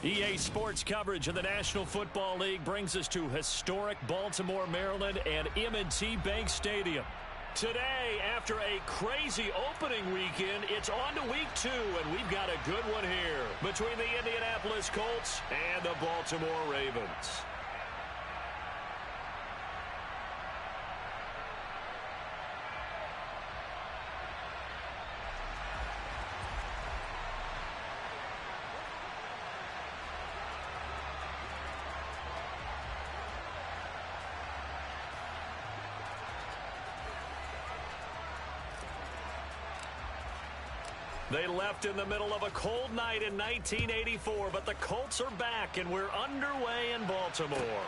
EA Sports coverage of the National Football League brings us to historic Baltimore, Maryland, and M&T Bank Stadium. Today, after a crazy opening weekend, it's on to week 2, and we've got a good one here between the Indianapolis Colts and the Baltimore Ravens. They left in the middle of a cold night in 1984, but the Colts are back, and we're underway in Baltimore.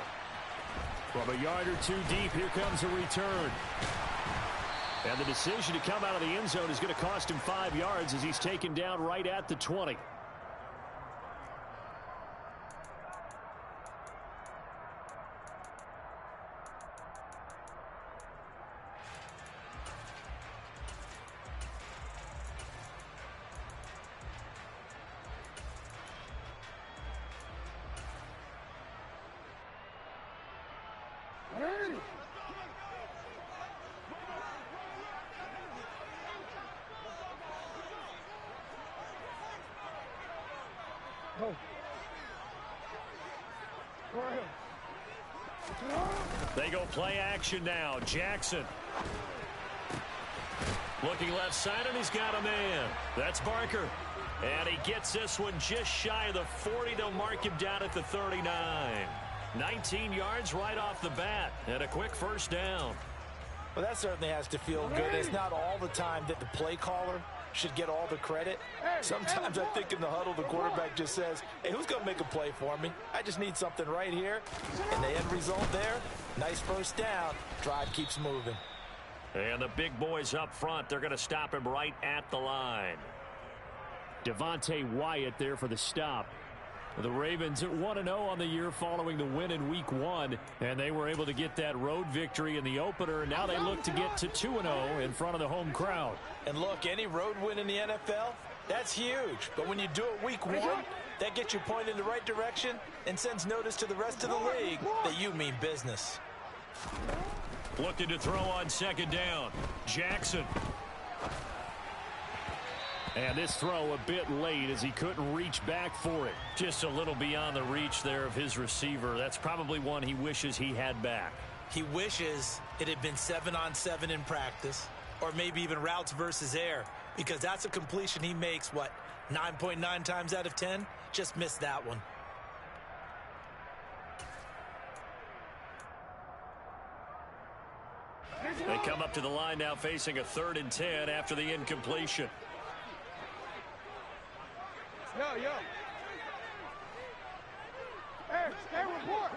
From a yard or two deep, here comes a return. And the decision to come out of the end zone is going to cost him 5 yards as he's taken down right at the 20. They go play action now. Jackson. Looking left side, and he's got a man. That's Barker. And he gets this one just shy of the 40. They'll mark him down at the 39. 19 yards right off the bat, and a quick first down. Well, that certainly has to feel good. It's not all the time that the play caller should get all the credit. Sometimes I think in the huddle, the quarterback just says, hey, who's going to make a play for me? I just need something right here. And the end result there, nice first down. Drive keeps moving. And the big boys up front, they're going to stop him right at the line. Devontae Wyatt there for the stop. The Ravens at 1-0 on the year following the win in Week 1, and they were able to get that road victory in the opener. Now they look to get to 2-0 in front of the home crowd. And look, any road win in the NFL, that's huge. But when you do it Week 1, that gets you pointed in the right direction and sends notice to the rest of the league that you mean business. Looking to throw on second down. Jackson. And this throw a bit late as he couldn't reach back for it. Just a little beyond the reach there of his receiver. That's probably one he wishes he had back. He wishes it had been 7-on-7 in practice, or maybe even routes versus air, because that's a completion he makes, what, 9.9 times out of 10? Just missed that one. They come up to the line now facing a 3rd and 10 after the incompletion. Yo. Hey, report.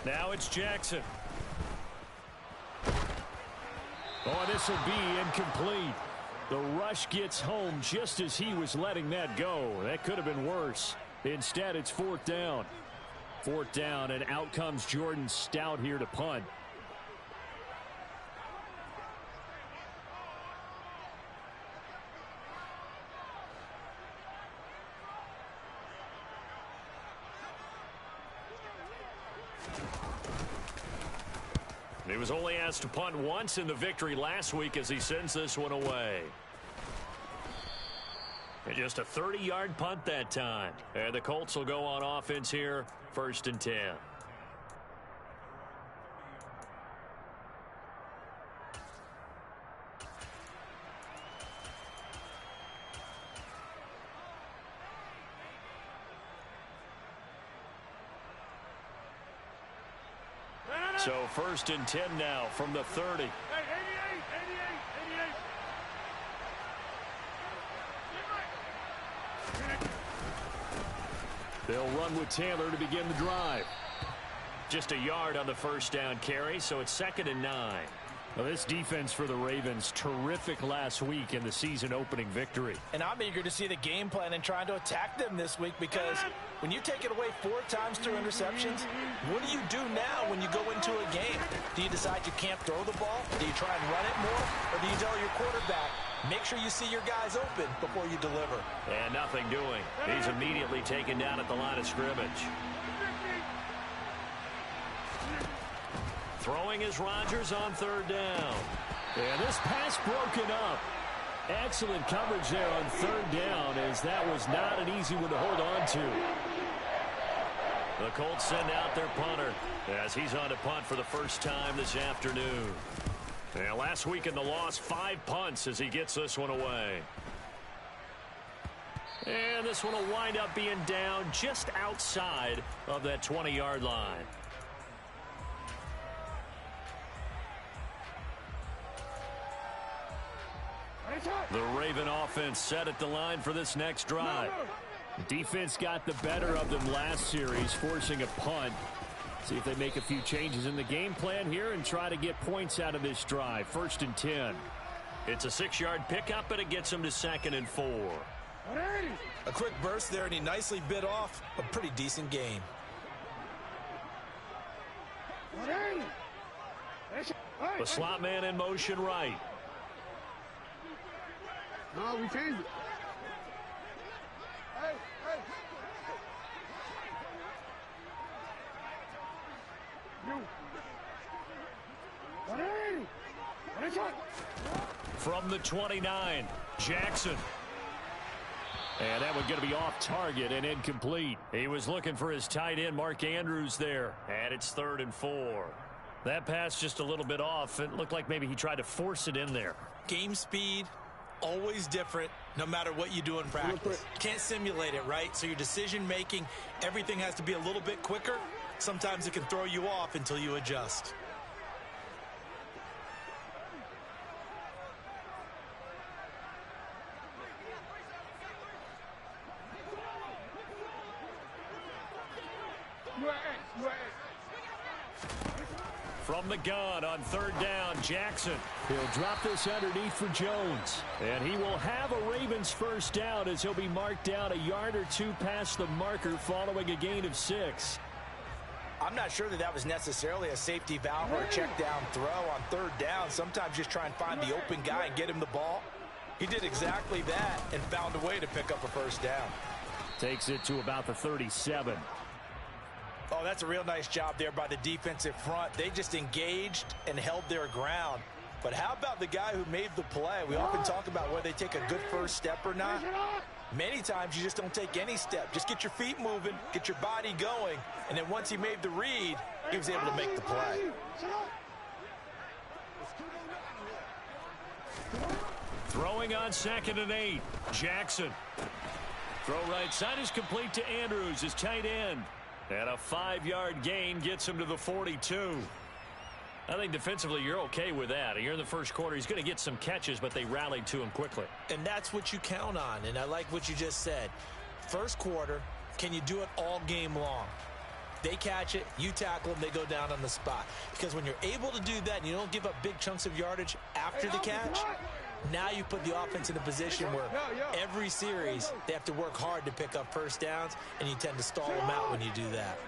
Now it's Jackson. Oh, this will be incomplete. The rush gets home just as he was letting that go. That could have been worse. Instead, it's 4th down. 4th down, and out comes Jordan Stout here to punt. He was only asked to punt once in the victory last week as he sends this one away. And just a 30-yard punt that time. And the Colts will go on offense here, 1st and 10. So 1st and 10 now from the 30. Hey, 88. They'll run with Taylor to begin the drive. Just a yard on the first down carry, so it's 2nd and 9. Well, this defense for the Ravens, terrific last week in the season-opening victory. And I'm eager to see the game plan and trying to attack them this week, because when you take it away 4 times through interceptions, what do you do now when you go into a game? Do you decide you can't throw the ball? Do you try and run it more? Or do you tell your quarterback, make sure you see your guys open before you deliver? And nothing doing. He's immediately taken down at the line of scrimmage. Throwing is Rodgers on 3rd down. And this pass broken up. Excellent coverage there on 3rd down, as that was not an easy one to hold on to. The Colts send out their punter as he's on to punt for the first time this afternoon. And last week in the loss, 5 punts as he gets this one away. And this one will wind up being down just outside of that 20-yard line. The Raven offense set at the line for this next drive. The defense got the better of them last series, forcing a punt. See if they make a few changes in the game plan here and try to get points out of this drive. 1st and 10. It's a 6-yard pickup, and it gets them to 2nd and 4. A quick burst there, and he nicely bit off a pretty decent gain. The slot man in motion right. No, we changed it. Hey, hey. You. From the 29, Jackson. And that one going to be off target and incomplete. He was looking for his tight end, Mark Andrews, there. And it's 3rd and 4. That pass just a little bit off. It looked like maybe he tried to force it in there. Game speed, always different, no matter what you do in practice. Can't simulate it, right? So your decision-making, everything has to be a little bit quicker. Sometimes it can throw you off until you adjust. From the gun on 3rd down, Jackson. He'll drop this underneath for Jones. And he will have a Ravens first down as he'll be marked down a yard or 2 past the marker following a gain of 6. I'm not sure that was necessarily a safety valve or a check down throw on 3rd down. Sometimes just try and find the open guy and get him the ball. He did exactly that and found a way to pick up a first down. Takes it to about the 37. Oh, that's a real nice job there by the defensive front. They just engaged and held their ground. But how about the guy who made the play? We often talk about whether they take a good first step or not. Many times you just don't take any step. Just get your feet moving, get your body going, and then once he made the read, he was able to make the play. Throwing on 2nd and 8, Jackson. Throw right side is complete to Andrews, his tight end. And a 5-yard gain gets him to the 42. I think defensively you're okay with that. You're in the first quarter. He's going to get some catches, but they rallied to him quickly. And that's what you count on, and I like what you just said. First quarter, can you do it all game long? They catch it, you tackle them, they go down on the spot. Because when you're able to do that and you don't give up big chunks of yardage after the catch, now you put the offense in a position where every series they have to work hard to pick up first downs, and you tend to stall them out when you do that.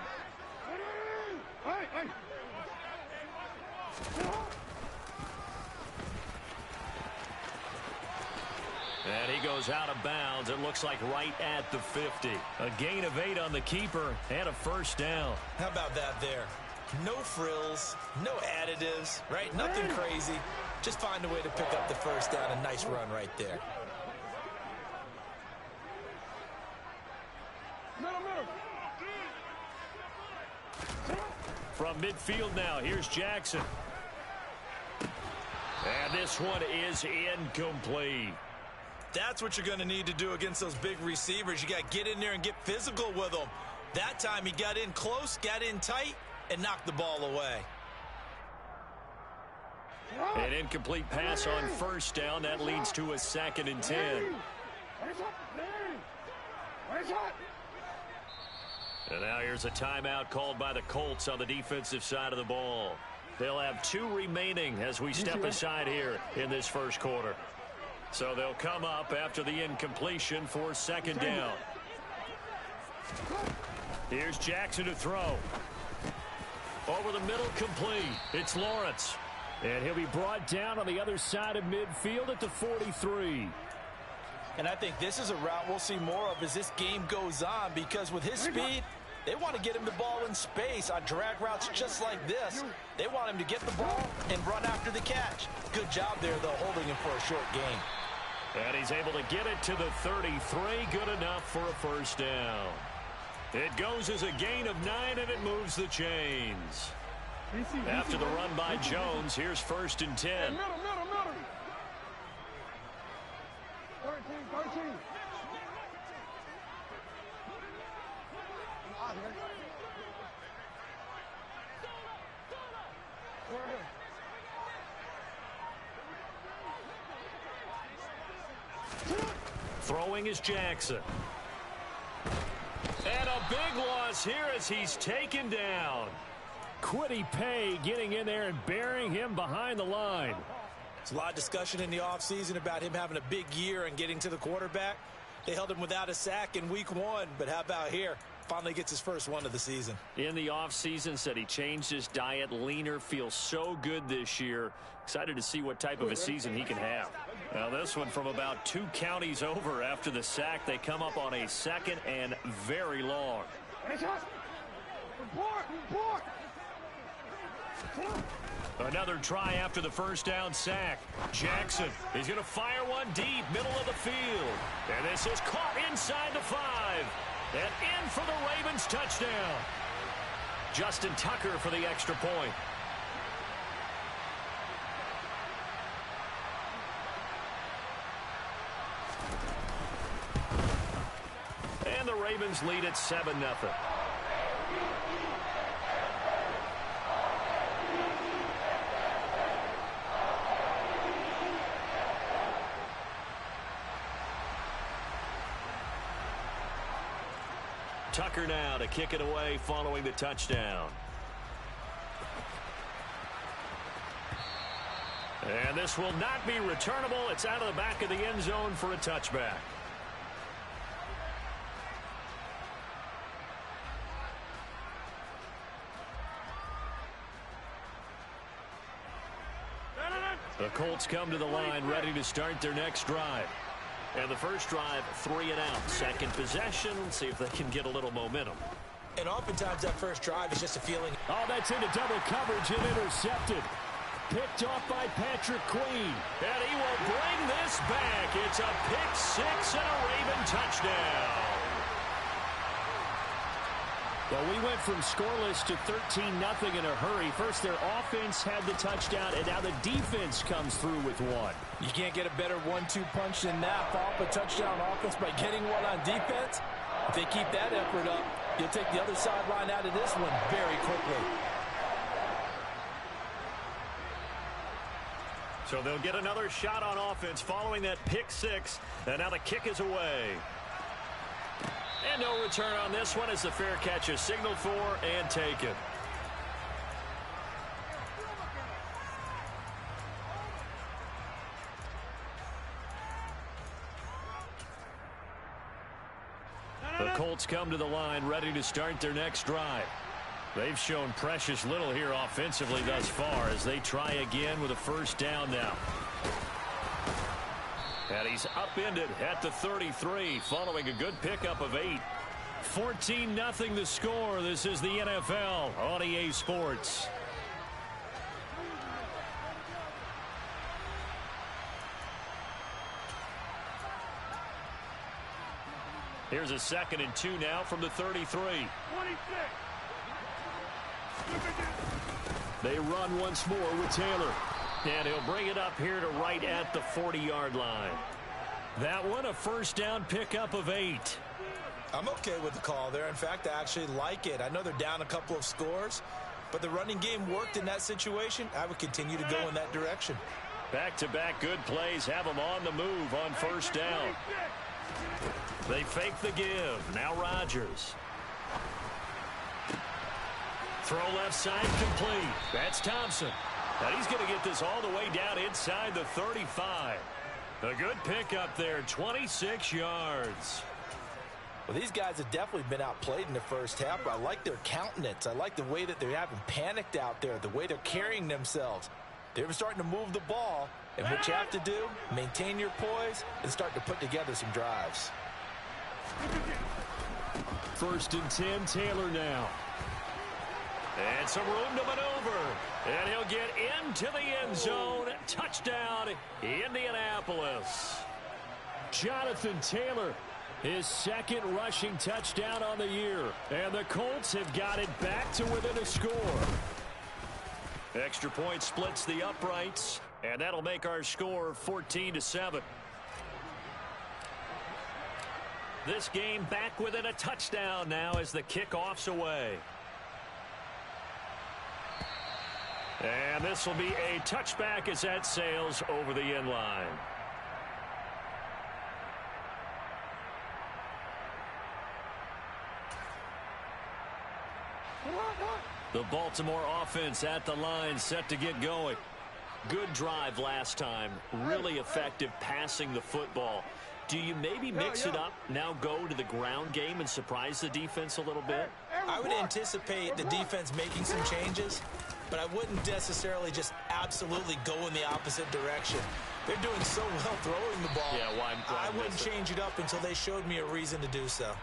And he goes out of bounds. It looks like right at the 50. A gain of 8 on the keeper and a first down. How about that there? No frills, no additives, right? Nothing crazy. Just find a way to pick up the first down. A nice run right there. From midfield now, here's Jackson. And this one is incomplete. That's what you're going to need to do against those big receivers. You got to get in there and get physical with them. That time he got in close, got in tight, and knocked the ball away. An incomplete pass on first down. That leads to a 2nd and 10. And now here's a timeout called by the Colts on the defensive side of the ball. They'll have 2 remaining as we step aside here in this first quarter. So they'll come up after the incompletion for second down. Here's Jackson to throw. Over the middle, complete. It's Lawrence. And he'll be brought down on the other side of midfield at the 43. And I think this is a route we'll see more of as this game goes on, because with his speed, they want to get him the ball in space on drag routes just like this. They want him to get the ball and run after the catch. Good job there, though, holding him for a short gain. And he's able to get it to the 33. Good enough for a first down. It goes as a gain of 9, and it moves the chains. After the run by Jones, here's 1st and 10. 13. Throwing is Jackson. And a big loss here as he's taken down. Quiddy Pay getting in there and burying him behind the line. There's a lot of discussion in the offseason about him having a big year and getting to the quarterback. They held him without a sack in week 1, but how about here? Finally gets his first one of the season. In the offseason, said he changed his diet, leaner, feels so good this year. Excited to see what type of a season he can have. Now this one from about 2 counties over after the sack. They come up on a 2nd and very long. Another try after the first down sack. Jackson is going to fire one deep, middle of the field. And this is caught inside the 5. And in for the Ravens touchdown. Justin Tucker for the extra point. And the Ravens lead at 7-0. Tucker now to kick it away following the touchdown. And this will not be returnable. It's out of the back of the end zone for a touchback. The Colts come to the line ready to start their next drive. And the first drive, 3 and out. Second possession. See if they can get a little momentum. And oftentimes that first drive is just a feeling. Oh, that's into double coverage and intercepted. Picked off by Patrick Queen. And he will bring this back. It's a pick 6 and a Raven touchdown. Well, we went from scoreless to 13-0 in a hurry. First, their offense had the touchdown, and now the defense comes through with one. You can't get a better 1-2 punch than that. Follow up a touchdown offense by getting one on defense. If they keep that effort up, you'll take the other sideline out of this one very quickly. So they'll get another shot on offense following that pick 6, and now the kick is away. And no return on this one as the fair catch is signaled for and taken. The Colts come to the line ready to start their next drive. They've shown precious little here offensively thus far as they try again with a first down now. And he's upended at the 33 following a good pickup of 8. 14-0 the score. This is the NFL on EA Sports. Here's a 2nd and 2 now from the 33. 26. They run once more with Taylor. And he'll bring it up here to right at the 40-yard line. That one, a first down pickup of 8. I'm okay with the call there. In fact, I actually like it. I know they're down a couple of scores, but the running game worked in that situation. I would continue to go in that direction. Back-to-back good plays have them on the move on first down. They fake the give. Now Rodgers. Throw left side complete. That's Thompson. And he's going to get this all the way down inside the 35. A good pickup there, 26 yards. Well, these guys have definitely been outplayed in the first half, but I like their countenance. I like the way that they haven't panicked out there, the way they're carrying themselves. They're starting to move the ball, and what you have to do, maintain your poise and start to put together some drives. 1st and 10, Taylor now. And some room to maneuver. And he'll get into the end zone. Touchdown, Indianapolis. Jonathan Taylor, his 2nd rushing touchdown on the year. And the Colts have got it back to within a score. Extra point splits the uprights. And that'll make our score 14-7. This game back within a touchdown now as the kickoff's away. And this will be a touchback as that sails over the end line. The Baltimore offense at the line, set to get going. Good drive last time. Really effective passing the football. Do you maybe mix it up, now go to the ground game and surprise the defense a little bit? I would anticipate the defense making some changes, but I wouldn't necessarily just absolutely go in the opposite direction. They're doing so well throwing the ball. Yeah, why I wouldn't change it up until they showed me a reason to do so.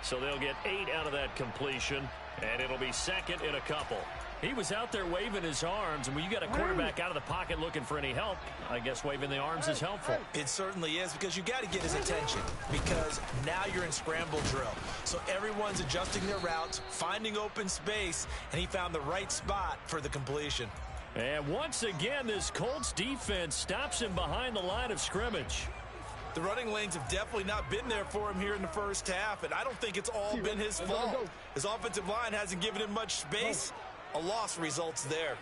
So they'll get 8 out of that completion, and it'll be 2nd and a couple. He was out there waving his arms, and when you got a quarterback out of the pocket looking for any help, I guess waving the arms is helpful. It certainly is, because you got to get his attention, because now you're in scramble drill. So everyone's adjusting their routes, finding open space, and he found the right spot for the completion. And once again, this Colts defense stops him behind the line of scrimmage. The running lanes have definitely not been there for him here in the first half, and I don't think it's all been his fault. His offensive line hasn't given him much space. A loss results there.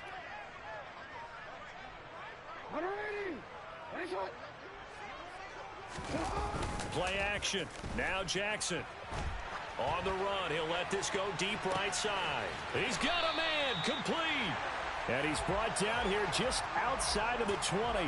Play action. Now Jackson. On the run, he'll let this go deep right side. He's got a man, complete. And he's brought down here just outside of the 20.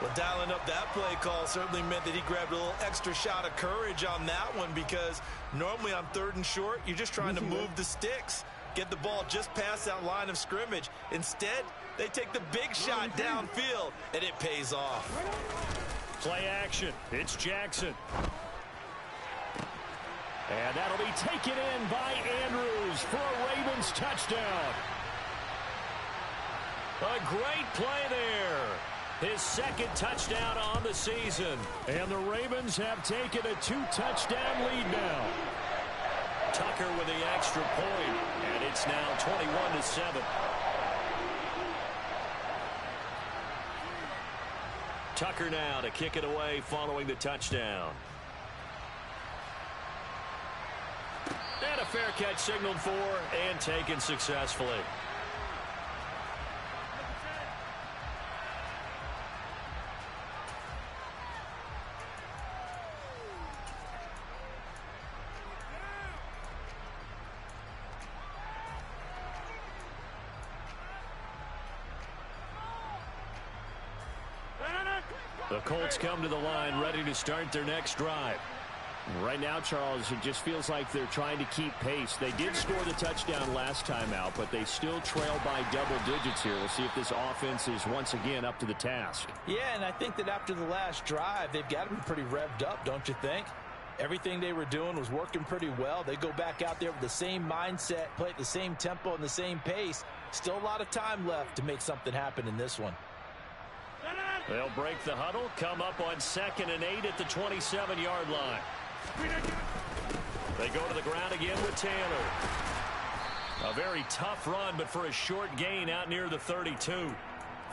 Well, dialing up that play call certainly meant that he grabbed a little extra shot of courage on that one, because normally on 3rd and short, you're just trying to move the sticks, get the ball just past that line of scrimmage. Instead, they take the big shot downfield, and it pays off. Play action. It's Jackson. And that'll be taken in by Andrews for a Ravens touchdown. A great play there. His 2nd touchdown on the season. And the Ravens have taken a 2-touchdown lead now. Tucker with the extra point, and it's now 21-7. Tucker now to kick it away following the touchdown. And a fair catch signaled for and taken successfully. The Colts come to the line ready to start their next drive. Right now, Charles, it just feels like they're trying to keep pace. They did score the touchdown last time out, but they still trail by double digits here. We'll see if this offense is once again up to the task. Yeah, and I think that after the last drive, they've got to be pretty revved up, don't you think? Everything they were doing was working pretty well. They go back out there with the same mindset, play at the same tempo and the same pace. Still a lot of time left to make something happen in this one. They'll break the huddle, come up on 2nd and 8 at the 27-yard line. They go to the ground again with Taylor. A very tough run, but for a short gain out near the 32.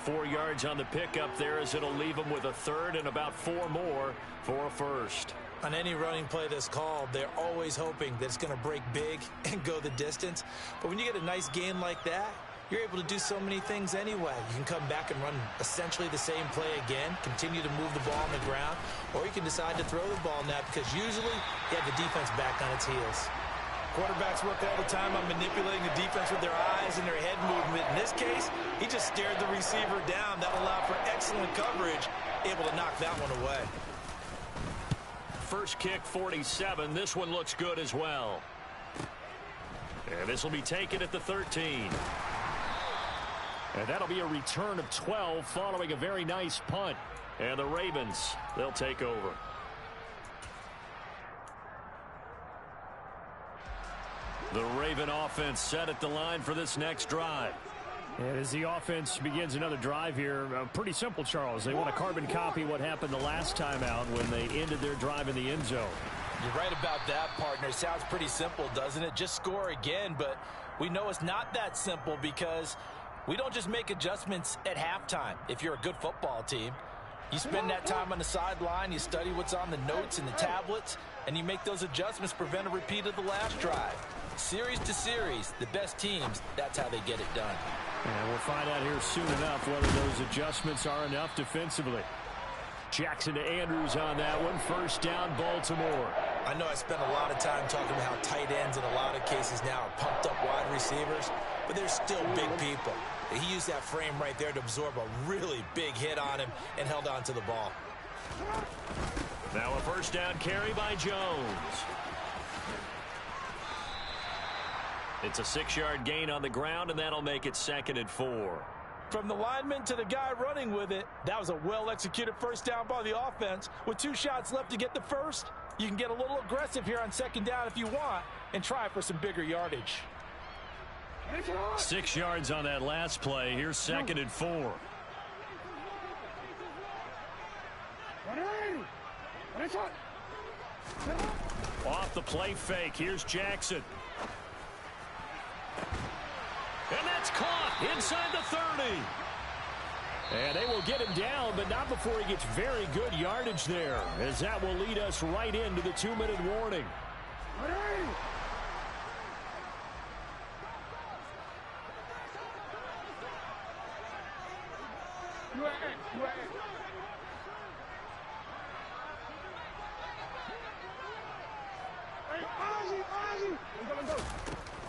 4 yards on the pickup there, as it'll leave them with a 3rd and about 4 more for a 1st. On any running play that's called, they're always hoping that it's going to break big and go the distance. But when you get a nice gain like that, you're able to do so many things anyway. You can come back and run essentially the same play again, continue to move the ball on the ground, or you can decide to throw the ball now, because usually you have the defense back on its heels. Quarterbacks work all the time on manipulating the defense with their eyes and their head movement. In this case, he just stared the receiver down. That allowed for excellent coverage, able to knock that one away. First kick, 47. This one looks good as well. And this will be taken at the 13. And that'll be a return of 12 following a very nice punt. And the Ravens, they'll take over. The Raven offense set at the line for this next drive. And as the offense begins another drive here, pretty simple, Charles. They want to carbon copy what happened the last time out when they ended their drive in the end zone. You're right about that, partner. Sounds pretty simple, doesn't it? Just score again, but we know it's not that simple because we don't just make adjustments at halftime. If you're a good football team, you spend that time on the sideline, you study what's on the notes and the tablets, and you make those adjustments, prevent a repeat of the last drive. Series to series, the best teams, that's how they get it done. And we'll find out here soon enough whether those adjustments are enough defensively. Jackson to Andrews on that one. First down, Baltimore. I know I spent a lot of time talking about how tight ends in a lot of cases now are pumped up wide receivers, but they're still big people. He used that frame right there to absorb a really big hit on him and held on to the ball. Now a first down carry by Jones. It's a 6-yard gain on the ground, and that'll make it 2nd and 4. From the lineman to the guy running with it, that was a well-executed first down by the offense. With 2 shots left to get the first, you can get a little aggressive here on 2nd down if you want and try for some bigger yardage. 6 yards on that last play. Here's 2nd and 4. Off the play fake. Here's Jackson. And that's caught inside the 30. And they will get him down, but not before he gets very good yardage there, as that will lead us right into the 2-minute warning.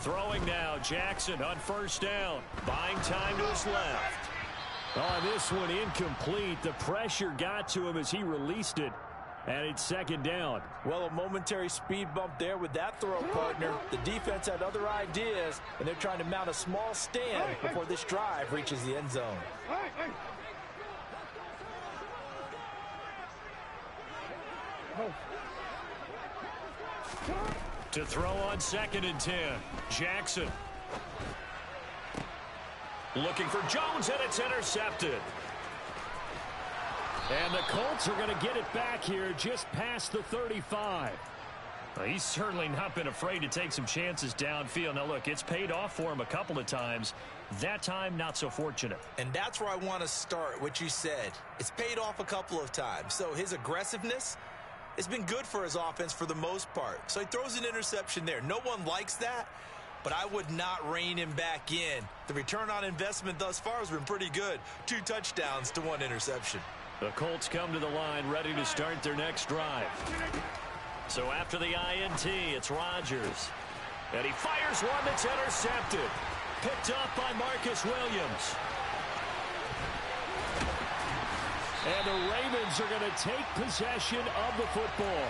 Throwing now, Jackson on first down. Buying time to his left. On this one, incomplete. The pressure got to him as he released it, and it's 2nd down. Well, a momentary speed bump there with that throw, partner. The defense had other ideas, and they're trying to mount a small stand before this drive reaches the end zone. To throw on 2nd and 10. Jackson. Looking for Jones, and it's intercepted. And the Colts are going to get it back here just past the 35. Well, he's certainly not been afraid to take some chances downfield. Now, look, it's paid off for him a couple of times. That time, not so fortunate. And that's where I want to start, what you said. It's paid off a couple of times. So his aggressiveness, it's been good for his offense for the most part. So he throws an interception there. No one likes that, but I would not rein him back in. The return on investment thus far has been pretty good. 2 touchdowns to 1 interception. The Colts come to the line ready to start their next drive. So after the INT, it's Rodgers. And he fires one that's intercepted. Picked up by Marcus Williams. And the Ravens are going to take possession of the football.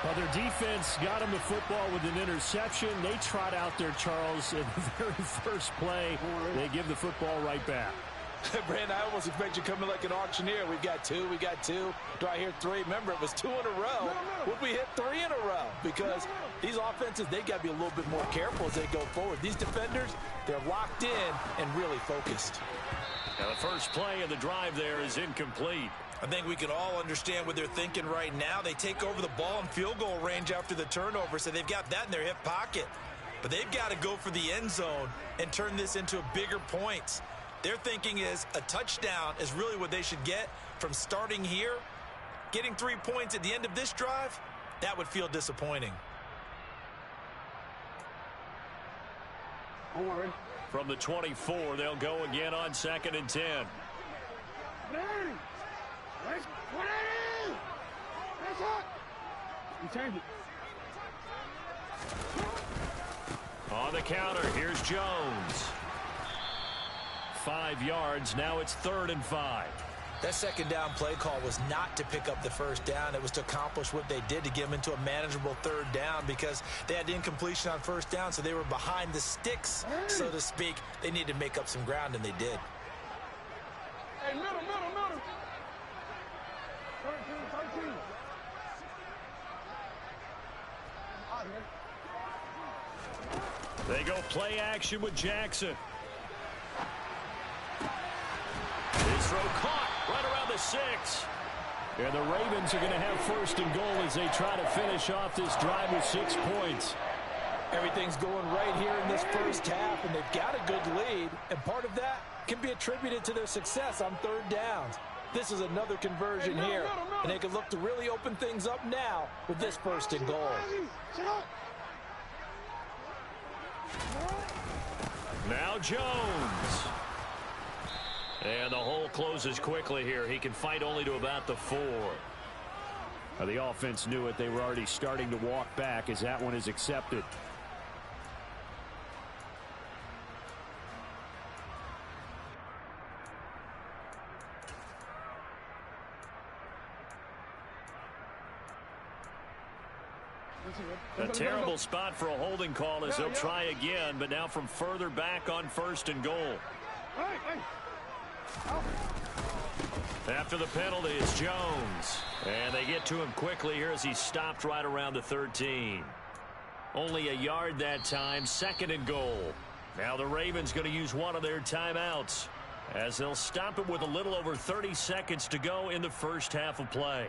Well, their defense got them the football with an interception. They trot out there, Charles, in the very first play. They give the football right back. Brandon, I almost expect you coming like an auctioneer. We've got 2, we got 2. Do I hear 3? Remember, it was 2 in a row. Would we hit 3 in a row? Because these offenses, they got to be a little bit more careful as they go forward. These defenders, they're locked in and really focused. Now the first play of the drive there is incomplete. I think we can all understand what they're thinking right now. They take over the ball in field goal range after the turnover, so they've got that in their hip pocket. But they've got to go for the end zone and turn this into bigger points. Their thinking is a touchdown is really what they should get from starting here. Getting 3 points at the end of this drive, that would feel disappointing. From the 24, they'll go again on 2nd and 10. On the counter, here's Jones. 5 yards. Now it's 3rd and 5. That second down play call was not to pick up the first down. It was to accomplish what they did to get them into a manageable 3rd down because they had incompletion on first down, so they were behind the sticks, so to speak. They needed to make up some ground, and they did. Hey, middle. 13. They go play action with Jackson. His throw caught right around the 6. And the Ravens are going to have 1st and goal as they try to finish off this drive with 6 points. Everything's going right here in this first half, and they've got a good lead, and part of that can be attributed to their success on 3rd downs. This is another conversion here, and they can look to really open things up now with this 1st and goal. Now Jones. And the hole closes quickly here. He can fight only to about the 4. The offense knew it. They were already starting to walk back as that one is accepted. A terrible spot for a holding call as they'll try again, but now from further back on 1st and goal. After the penalty, it's Jones. And they get to him quickly here as he's stopped right around the 13. Only a yard that time, 2nd and goal. Now the Ravens going to use one of their timeouts as they'll stop it with a little over 30 seconds to go in the first half of play.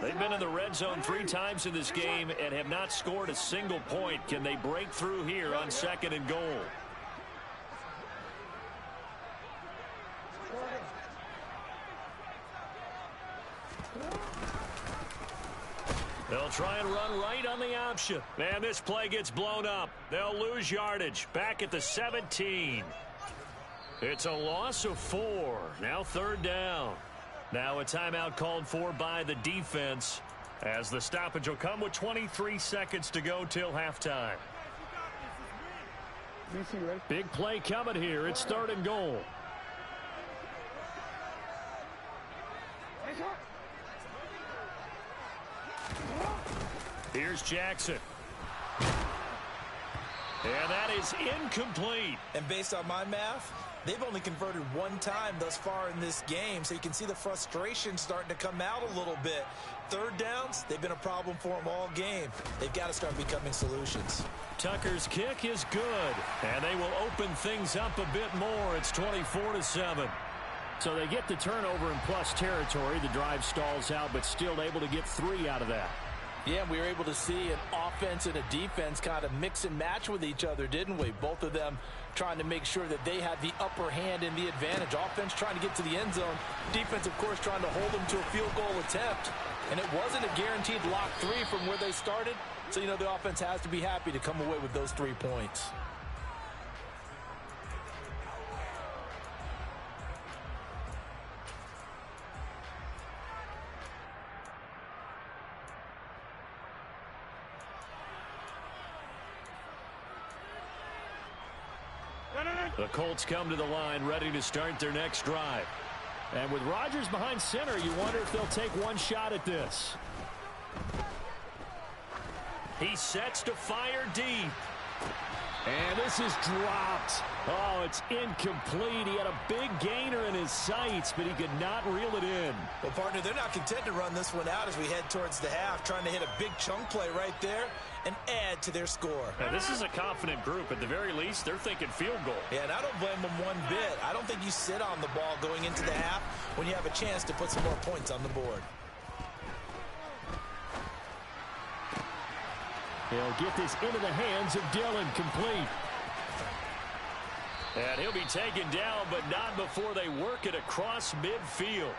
They've been in the red zone 3 times in this game and have not scored a single point. Can they break through here on 2nd and goal? They'll try and run right on the option. And this play gets blown up. They'll lose yardage. Back at the 17. It's a loss of 4. Now 3rd down. Now a timeout called for by the defense as the stoppage will come with 23 seconds to go till halftime. Big play coming here. It's 3rd and goal. Here's Jackson. And that is incomplete. And based on my math, they've only converted 1 time thus far in this game, so you can see the frustration starting to come out a little bit. 3rd downs, they've been a problem for them all game. They've got to start becoming solutions. Tucker's kick is good, and they will open things up a bit more. It's 24-7. So they get the turnover in plus territory. The drive stalls out, but still able to get 3 out of that. Yeah, we were able to see an offense and a defense kind of mix and match with each other, didn't we? Both of them trying to make sure that they had the upper hand and the advantage. Offense trying to get to the end zone. Defense, of course, trying to hold them to a field goal attempt. And it wasn't a guaranteed lock 3 from where they started. So, you know, the offense has to be happy to come away with those 3 points. The Colts come to the line ready to start their next drive. And with Rodgers behind center, you wonder if they'll take one shot at this. He sets to fire deep. And this is dropped. Oh, it's incomplete. He had a big gainer in his sights, but he could not reel it in. Well, partner, they're not content to run this one out as we head towards the half, trying to hit a big chunk play right there and add to their score. Now, this is a confident group. At the very least, they're thinking field goal. Yeah, and I don't blame them one bit. I don't think you sit on the ball going into the half when you have a chance to put some more points on the board. They'll get this into the hands of Dillon, complete. And he'll be taken down, but not before they work it across midfield.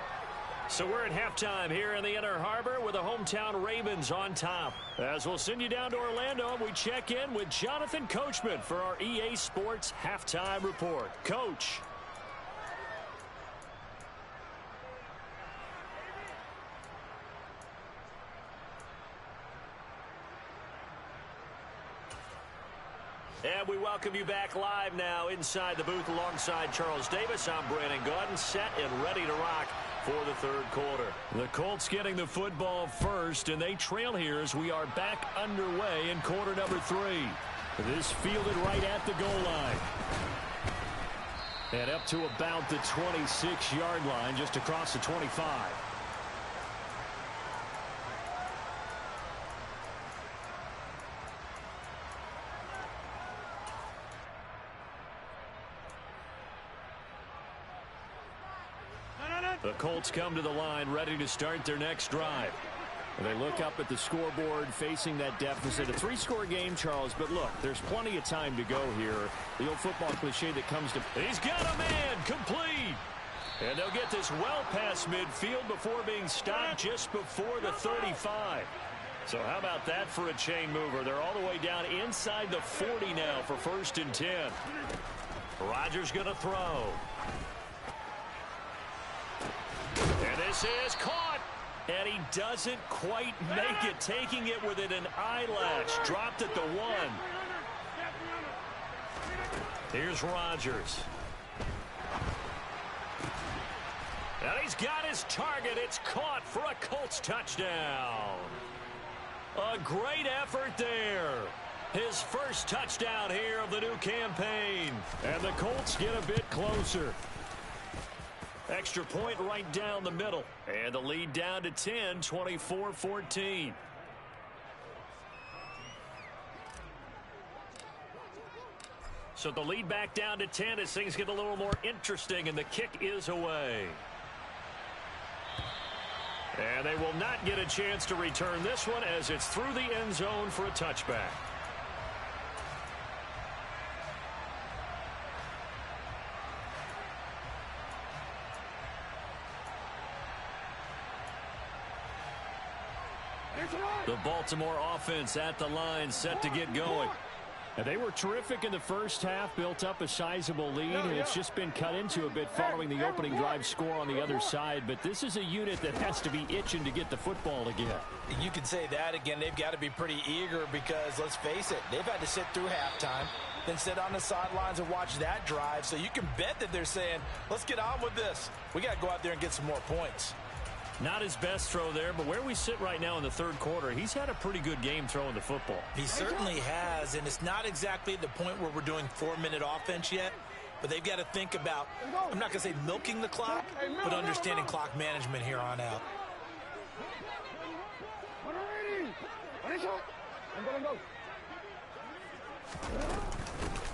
So we're at halftime here in the Inner Harbor with the hometown Ravens on top. As we'll send you down to Orlando, we check in with Jonathan Coachman for our EA Sports Halftime Report. Coach. And we welcome you back live now inside the booth alongside Charles Davis. I'm Brandon Gaudin, set and ready to rock for the third quarter. The Colts getting the football first, and they trail here as we are back underway in quarter number 3. This fielded right at the goal line. And up to about the 26-yard line, just across the 25. The Colts come to the line ready to start their next drive. They look up at the scoreboard facing that deficit. A 3-score game, Charles, but look, there's plenty of time to go here. The old football cliche that comes to... He's got a man, complete! And they'll get this well past midfield before being stopped just before the 35. So how about that for a chain mover? They're all the way down inside the 40 now for 1st and 10. Rodgers going to throw. And this is caught. And he doesn't quite make it, taking it within an eyelash. Dropped at the 1. Here's Rodgers. And he's got his target. It's caught for a Colts touchdown. A great effort there. His first touchdown here of the new campaign. And the Colts get a bit closer. Extra point right down the middle. And the lead down to 10, 24-14. So the lead back down to 10 as things get a little more interesting, and the kick is away. And they will not get a chance to return this one as it's through the end zone for a touchback. The Baltimore offense at the line, set to get going. And they were terrific in the first half, built up a sizable lead, and it's just been cut into a bit following the opening drive score on the other side. But this is a unit that has to be itching to get the football again. You can say that again. They've got to be pretty eager because, let's face it, they've had to sit through halftime, then sit on the sidelines and watch that drive. So you can bet that they're saying, let's get on with this. We got to go out there and get some more points. Not his best throw there, but where we sit right now in the third quarter, he's had a pretty good game throwing the football. He certainly has, and it's not exactly at the point where we're doing 4-minute offense yet, but they've got to think about, I'm not going to say milking the clock, but understanding clock management here on out.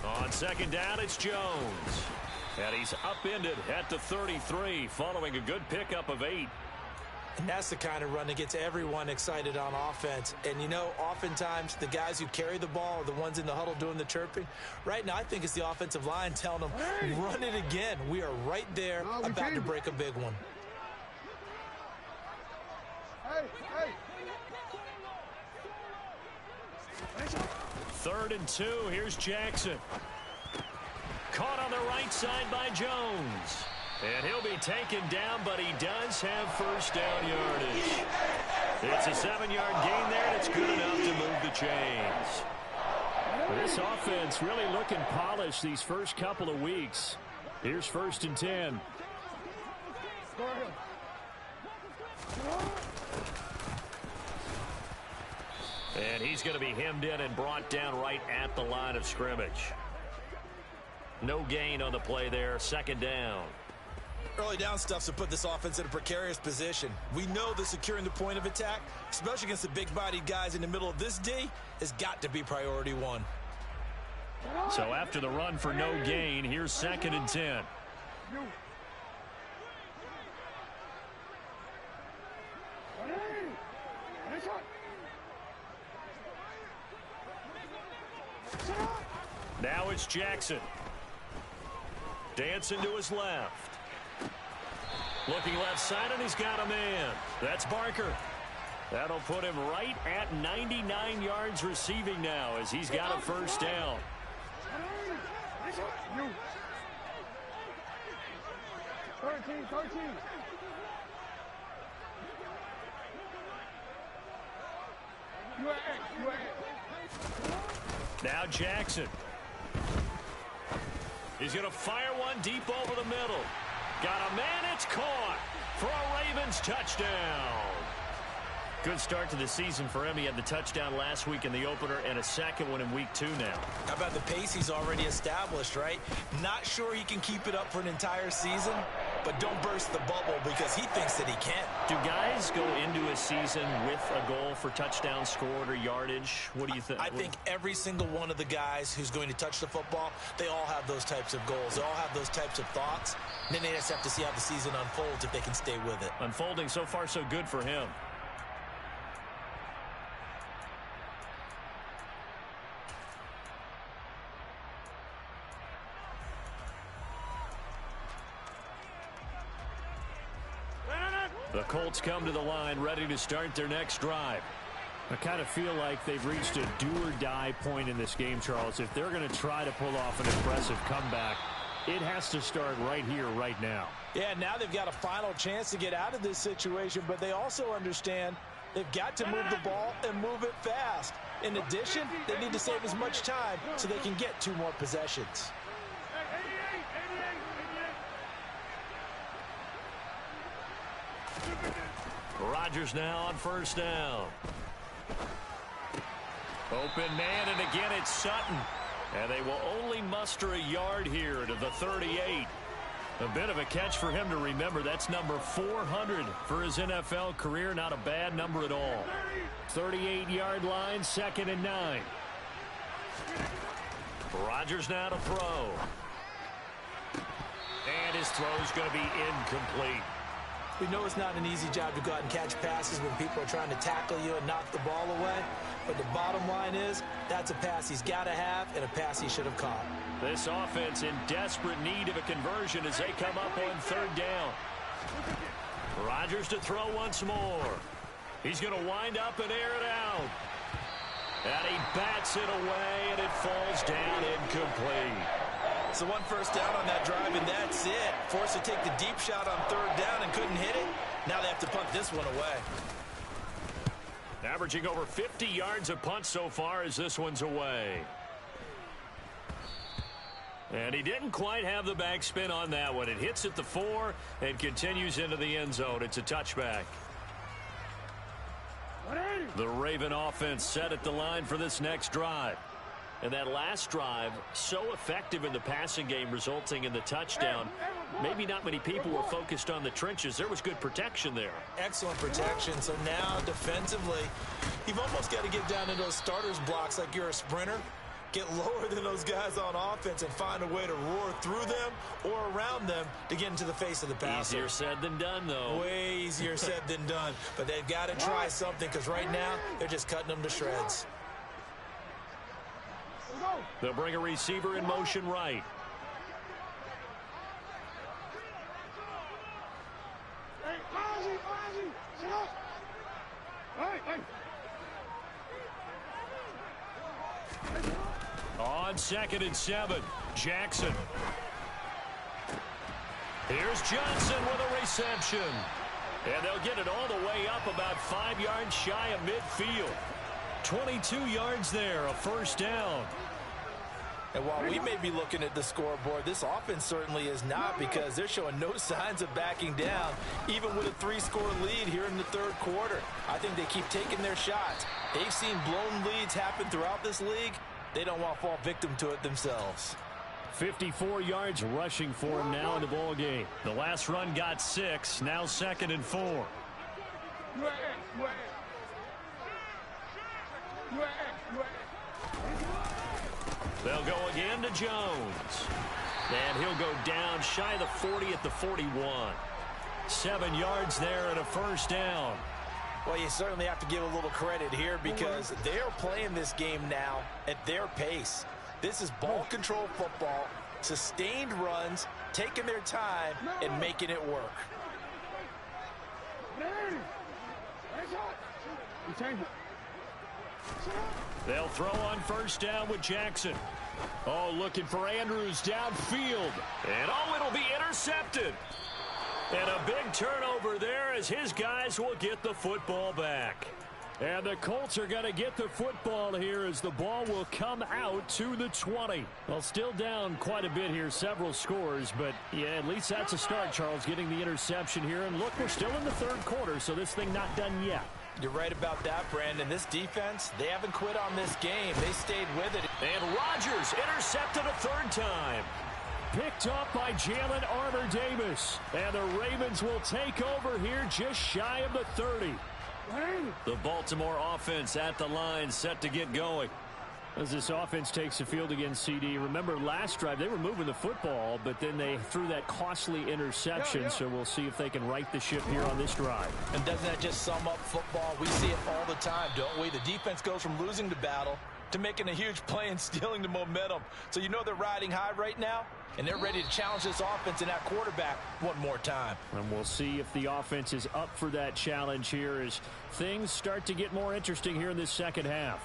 On second down, it's Jones. And he's upended at the 33 following a good pickup of 8. And that's the kind of run that gets everyone excited on offense. And, you know, oftentimes the guys who carry the ball are the ones in the huddle doing the chirping. Right now, I think it's the offensive line telling them, run it again. We are right there about to break a big one. Third and 2. Here's Jackson. Caught on the right side by Jones. And he'll be taken down, but he does have first down yardage. It's a 7-yard gain there, and it's good enough to move the chains. This offense really looking polished these first couple of weeks. Here's 1st and 10. And he's going to be hemmed in and brought down right at the line of scrimmage. No gain on the play there. 2nd down. Early down stuffs to put this offense in a precarious position. We know that securing the point of attack, especially against the big-bodied guys in the middle of this D, has got to be priority 1. So after the run for no gain, here's 2nd and 10. Now it's Jackson. Dancing to his left. Looking left side, and he's got a man. That's Barker. That'll put him right at 99 yards receiving now as he's got a first down. You. 13. You at X. Now Jackson. He's going to fire one deep over the middle. Got a man, it's caught for a Ravens touchdown. Good start to the season for him. He had the touchdown last week in the opener and a second one in week 2 now. How about the pace he's already established, right? Not sure he can keep it up for an entire season, but don't burst the bubble because he thinks that he can. Do guys go into a season with a goal for touchdown scored or yardage? What do you think? I think every single one of the guys who's going to touch the football, they all have those types of goals. They all have those types of thoughts. And then they just have to see how the season unfolds if they can stay with it. Unfolding so far so good for him. The Colts come to the line, ready to start their next drive. I kind of feel like they've reached a do-or-die point in this game, Charles. If they're going to try to pull off an impressive comeback, it has to start right here, right now. Yeah, now they've got a final chance to get out of this situation, but they also understand they've got to move the ball and move it fast. In addition, they need to save as much time so they can get 2 more possessions. Rodgers now on first down. Open man, and again it's Sutton. And they will only muster a yard here to the 38. A bit of a catch for him to remember. That's number 400 for his NFL career. Not a bad number at all. 38-yard line, 2nd and 9. Rodgers now to throw. And his throw is going to be incomplete. We know it's not an easy job to go out and catch passes when people are trying to tackle you and knock the ball away. But the bottom line is, that's a pass he's got to have and a pass he should have caught. This offense in desperate need of a conversion as they come up on 3rd down. Rodgers to throw once more. He's going to wind up and air it out. And he bats it away, and it falls down incomplete. So 1 first down on that drive, and that's it. Forced to take the deep shot on 3rd down and couldn't hit it. Now they have to punt this one away. Averaging over 50 yards a punt so far as this one's away. And he didn't quite have the backspin on that one. It hits at the 4 and continues into the end zone. It's a touchback. The Raven offense set at the line for this next drive. And that last drive, so effective in the passing game, resulting in the touchdown. Maybe not many people were focused on the trenches. There was good protection there. Excellent protection. So now, defensively, you've almost got to get down into those starters blocks like you're a sprinter. Get lower than those guys on offense and find a way to roar through them or around them to get into the face of the passer. Easier said than done, though. Way easier said than done. But they've got to try something because right now, they're just cutting them to shreds. They'll bring a receiver in motion right. On 2nd and 7, Jackson. Here's Johnson with a reception. And they'll get it all the way up about 5 yards shy of midfield. 22 yards there, a first down. And while we may be looking at the scoreboard, this offense certainly is not because they're showing no signs of backing down, even with a 3-score lead here in the 3rd quarter. I think they keep taking their shots. They've seen blown leads happen throughout this league. They don't want to fall victim to it themselves. 54 yards rushing for him now in the ball game. The last run got 6, now 2nd and 4. They'll go again to Jones. And he'll go down shy of the 40 at the 41. 7 yards there and a first down. Well, you certainly have to give a little credit here because they're playing this game now at their pace. This is ball control football, sustained runs, taking their time, and making it work. You change it. They'll throw on first down with Jackson. Oh, looking for Andrews downfield. And oh, it'll be intercepted. And a big turnover there as his guys will get the football back. And the Colts are going to get the football here as the ball will come out to the 20. Well, still down quite a bit here, several scores, but yeah, at least that's a start, Charles, getting the interception here. And look, we're still in the third quarter, so this thing not done yet. You're right about that, Brandon. This defense, they haven't quit on this game. They stayed with it. And Rodgers intercepted a third time. Picked up by Jalen Armour-Davis. And the Ravens will take over here just shy of the 30. The Baltimore offense at the line, set to get going. As this offense takes the field against CD, remember last drive they were moving the football, but then they threw that costly interception, so we'll see if they can right the ship here on this drive. And doesn't that just sum up football? We see it all the time, don't we? The defense goes from losing the battle to making a huge play and stealing the momentum. So you know they're riding high right now, and they're ready to challenge this offense and that quarterback one more time. And we'll see if the offense is up for that challenge here as things start to get more interesting here in this second half.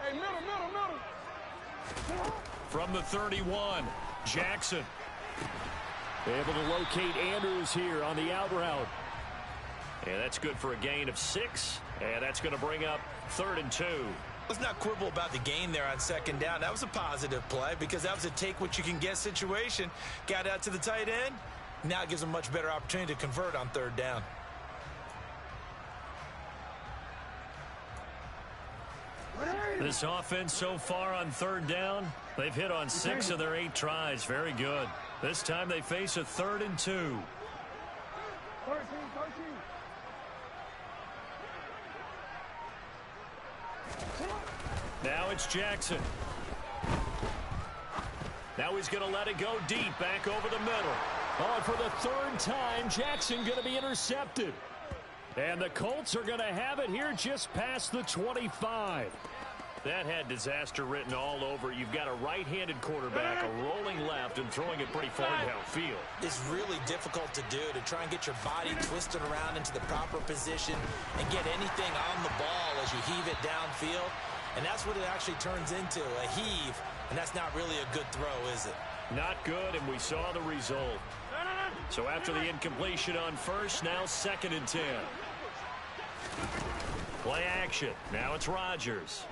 Hey, middle. From the 31, Jackson. Able to locate Andrews here on the out route. And that's good for a gain of 6. And that's going to bring up 3rd and 2. Let's not quibble about the gain there on second down. That was a positive play because that was a take-what-you-can-get situation. Got out to the tight end. Now it gives them a much better opportunity to convert on 3rd down. This offense so far on 3rd down, they've hit on 6 of their 8 tries. Very good. This time they face a 3rd and 2. 13. Now it's Jackson. Now he's going to let it go deep back over the middle. Oh, and for the 3rd time, Jackson going to be intercepted. And the Colts are going to have it here just past the 25. That had disaster written all over. You've got a right-handed quarterback, a rolling left, and throwing it pretty far downfield. It's really difficult to do, to try and get your body twisted around into the proper position and get anything on the ball as you heave it downfield. And that's what it actually turns into, a heave. And that's not really a good throw, is it? Not good, and we saw the result. So after the incompletion on first, now 2nd and 10. Play action. Now it's Rodgers.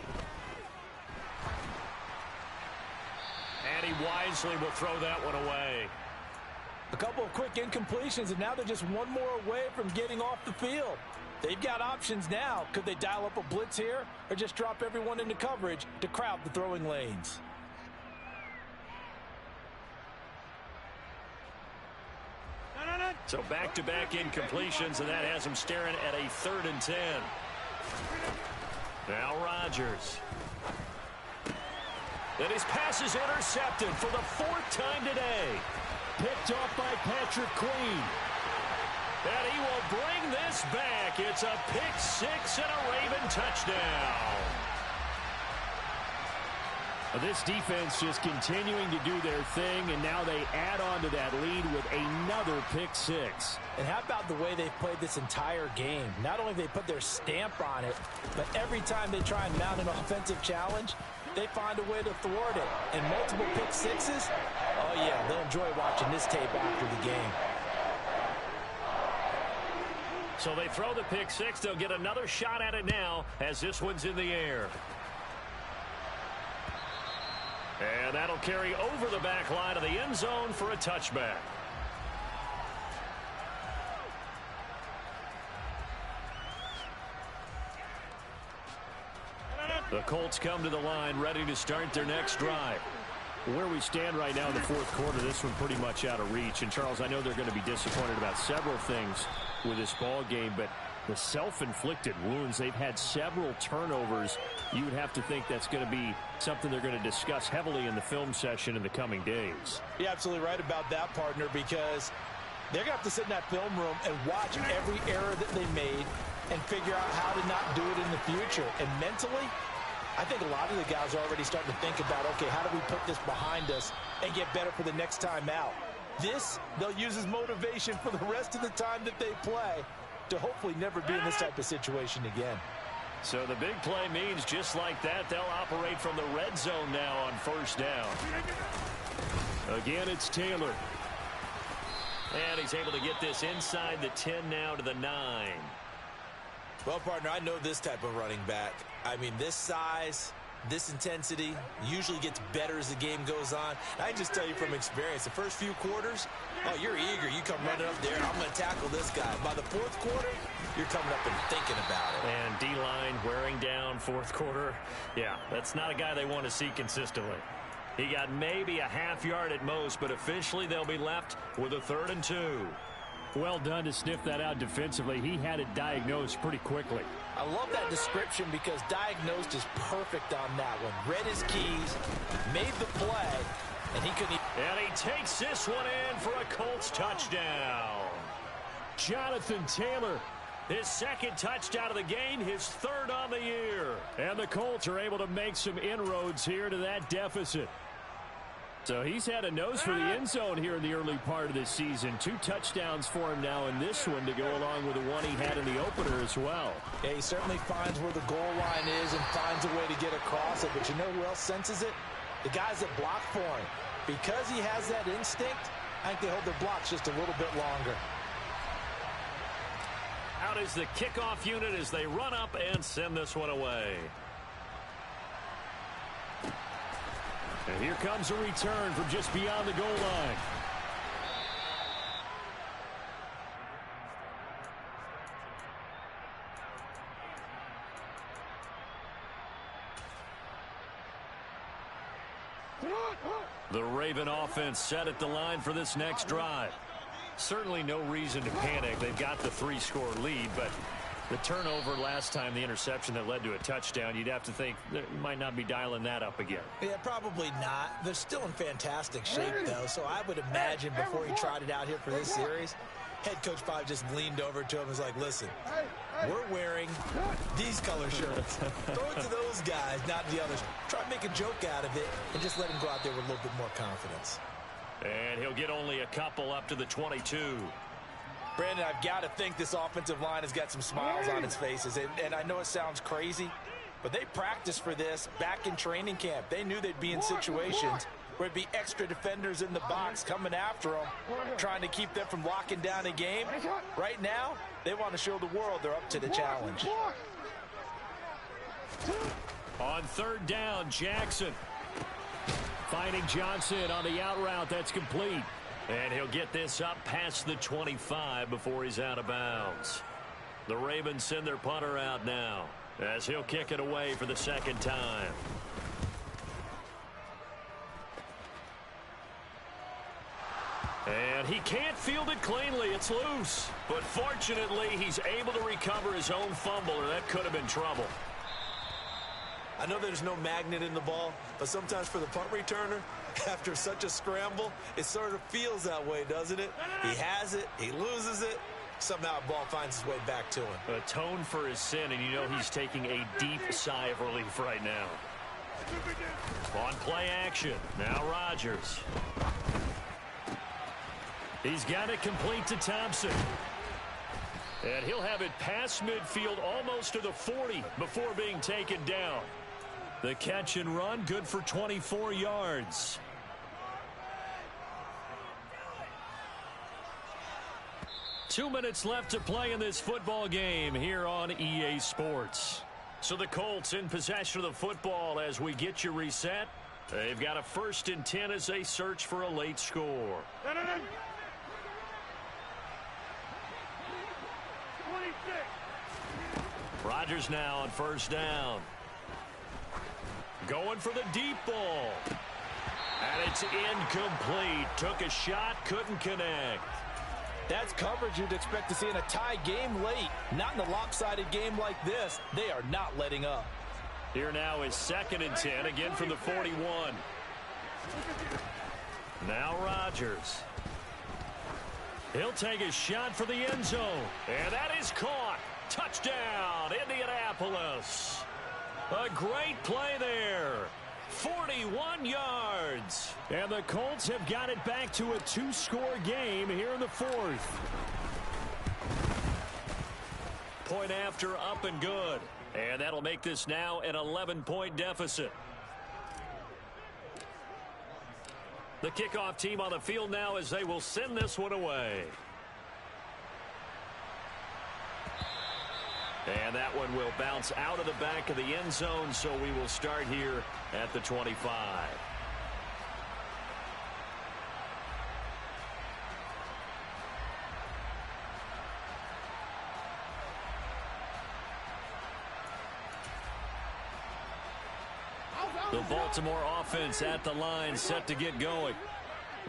And he wisely will throw that one away. A couple of quick incompletions, and now they're just one more away from getting off the field. They've got options now. Could they dial up a blitz here or just drop everyone into coverage to crowd the throwing lanes? So back-to-back incompletions, and that has him staring at a 3rd and 10. Now Rodgers. And his pass is intercepted for the 4th time today. Picked off by Patrick Queen. And he will bring this back. It's a pick 6 and a Raven touchdown. This defense just continuing to do their thing, and now they add on to that lead with another pick 6. And how about the way they've played this entire game? Not only have they put their stamp on it, but every time they try and mount an offensive challenge, they find a way to thwart it. And multiple pick 6s, oh yeah, they'll enjoy watching this tape after the game. So they throw the pick 6. They'll get another shot at it now as this one's in the air. And that'll carry over the back line of the end zone for a touchback. The Colts come to the line ready to start their next drive. Where we stand right now in the 4th quarter, this one pretty much out of reach. And, Charles, I know they're going to be disappointed about several things with this ball game, but the self-inflicted wounds. They've had several turnovers. You would have to think that's going to be something they're going to discuss heavily in the film session in the coming days. You're absolutely right about that, partner, because they're going to have to sit in that film room and watch every error that they made and figure out how to not do it in the future. And mentally, I think a lot of the guys are already starting to think about, okay, how do we put this behind us and get better for the next time out? This, they'll use as motivation for the rest of the time that they play to hopefully never be in this type of situation again. So the big play means just like that, they'll operate from the red zone now on first down. Again, it's Taylor. And he's able to get this inside the 10 now to the 9. Well, partner, I know this type of running back. I mean, this size, this intensity usually gets better as the game goes on. And I can just tell you from experience, the first few quarters, oh, you're eager. You come running up there, I'm going to tackle this guy. By the fourth quarter, you're coming up and thinking about it. And D-line wearing down fourth quarter. Yeah, that's not a guy they want to see consistently. He got maybe a half yard at most, but officially they'll be left with a 3rd and 2. Well done to sniff that out defensively. He had it diagnosed pretty quickly. I love that description because diagnosed is perfect on that one. Read his keys, made the play, and he couldn't. And he takes this one in for a Colts touchdown. Jonathan Taylor, his 2nd touchdown of the game, his 3rd on the year. And the Colts are able to make some inroads here to that deficit. So he's had a nose for the end zone here in the early part of this season. 2 touchdowns for him now in this one to go along with the one he had in the opener as well. Yeah, he certainly finds where the goal line is and finds a way to get across it. But you know who else senses it? The guys that block for him. Because he has that instinct, I think they hold their blocks just a little bit longer. Out is the kickoff unit as they run up and send this one away. And here comes a return from just beyond the goal line. The Raven offense set at the line for this next drive. Certainly no reason to panic. They've got the 3-score lead, but the turnover last time, the interception that led to a touchdown, you'd have to think they might not be dialing that up again. Yeah, probably not. They're still in fantastic shape, though, so I would imagine before he tried it out here for this series, head coach probably just leaned over to him and was like, listen, we're wearing these color shirts. Throw it to those guys, not the others. Try to make a joke out of it and just let him go out there with a little bit more confidence. And he'll get only a couple up to the 22. Brandon, I've got to think this offensive line has got some smiles on its faces. And I know it sounds crazy, but they practiced for this back in training camp. They knew they'd be in situations where it'd be extra defenders in the box coming after them, trying to keep them from locking down a game. Right now, they want to show the world they're up to the challenge. On 3rd down, Jackson. Finding Johnson on the out route. That's complete. And he'll get this up past the 25 before he's out of bounds. The Ravens send their punter out now as he'll kick it away for the 2nd time. And he can't field it cleanly. It's loose. But fortunately, he's able to recover his own fumble, or that could have been trouble. I know there's no magnet in the ball, but sometimes for the punt returner, after such a scramble, it sort of feels that way, doesn't it? He has it, he loses it, somehow the ball finds its way back to him. Atone for his sin, and you know he's taking a deep sigh of relief right now. On play action, now Rodgers. He's got it complete to Thompson. And he'll have it past midfield almost to the 40 before being taken down. The catch and run, good for 24 yards. Two minutes left to play in this football game here on EA Sports. So the Colts in possession of the football as we get you reset. They've got a 1st and 10 as they search for a late score. Rodgers now on 1st down. Going for the deep ball. And it's incomplete. Took a shot, couldn't connect. That's coverage you'd expect to see in a tie game late. Not in a lopsided game like this. They are not letting up. Here now is 2nd and 10, again from the 41. Now Rodgers. He'll take a shot for the end zone. And that is caught. Touchdown, Indianapolis. A great play there. 41 yards. And the Colts have got it back to a 2-score game here in the 4th. Point after, up and good. And that'll make this now an 11-point deficit. The kickoff team on the field now as they will send this one away. And that one will bounce out of the back of the end zone, so we will start here at the 25. The Baltimore offense at the line, set to get going.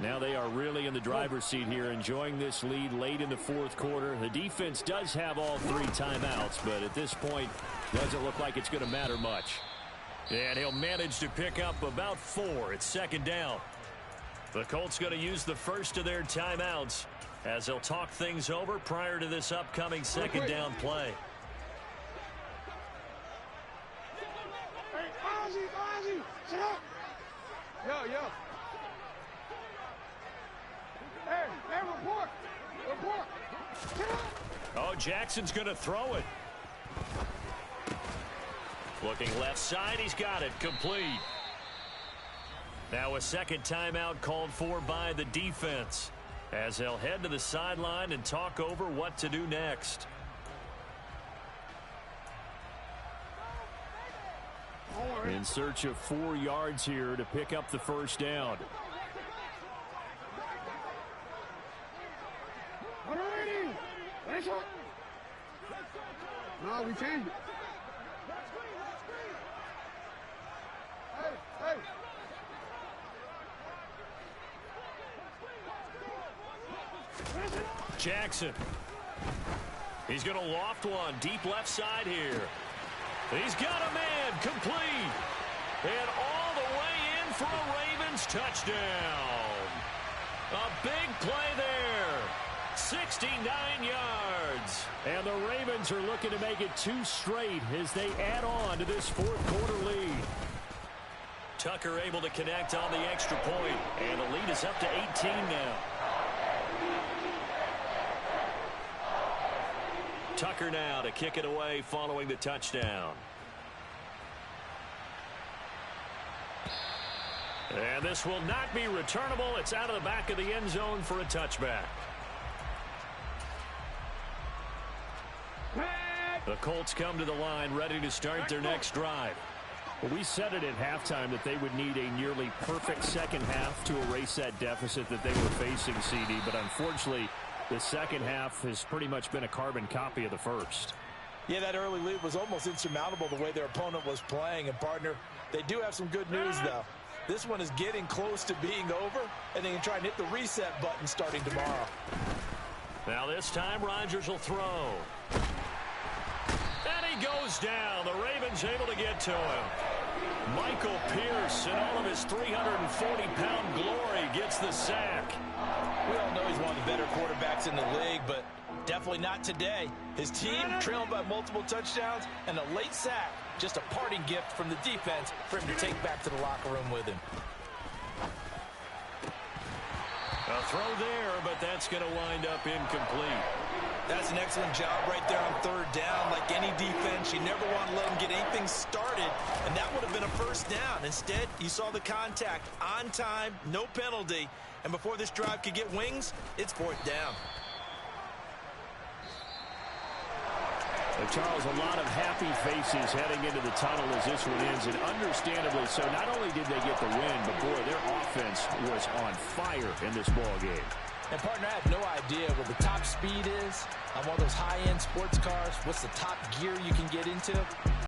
Now they are really in the driver's seat here, enjoying this lead late in the 4th quarter. The defense does have all 3 timeouts, but at this point, doesn't look like it's going to matter much. And he'll manage to pick up about 4. It's 2nd down. The Colts going to use the first of their timeouts as they'll talk things over prior to this upcoming 2nd down play. Yo. Hey, report. Oh, Jackson's going to throw it. Looking left side, he's got it, complete. Now a 2nd timeout called for by the defense as they'll head to the sideline and talk over what to do next. In search of 4 yards here to pick up the 1st down. No, we changed it. Hey. Jackson. He's going to loft one deep left side here. He's got a man, complete. And all the way in for a Ravens touchdown. A big play there. 69 yards. And the Ravens are looking to make it 2 straight as they add on to this 4th quarter lead. Tucker able to connect on the extra point, and the lead is up to 18 now. Tucker now to kick it away following the touchdown. And this will not be returnable. It's out of the back of the end zone for a touchback. The Colts come to the line ready to start their next drive. Well, we said it at halftime that they would need a nearly perfect 2nd half to erase that deficit that they were facing, CD, but unfortunately the 2nd half has pretty much been a carbon copy of the 1st. Yeah, that early lead was almost insurmountable the way their opponent was playing. And, partner, they do have some good news, though. This one is getting close to being over, and they can try and hit the reset button starting tomorrow. Now this time Rodgers will throw. And he goes down. The Ravens able to get to him. Michael Pierce, in all of his 340-pound glory, gets the sack. We all know he's one of the better quarterbacks in the league, but definitely not today. His team trailing by multiple touchdowns and a late sack. Just a parting gift from the defense for him to take back to the locker room with him. A throw there, but that's going to wind up incomplete. That's an excellent job right there on 3rd down. Like any defense, you never want to let them get anything started, and that would have been a 1st down. Instead, you saw the contact on time, no penalty, and before this drive could get wings, it's 4th down. Well, Charles, a lot of happy faces heading into the tunnel as this one ends, and understandably so. Not only did they get the win, but, boy, their offense was on fire in this ball game. And, partner, I have no idea what the top speed is on one of those high-end sports cars. What's the top gear you can get into?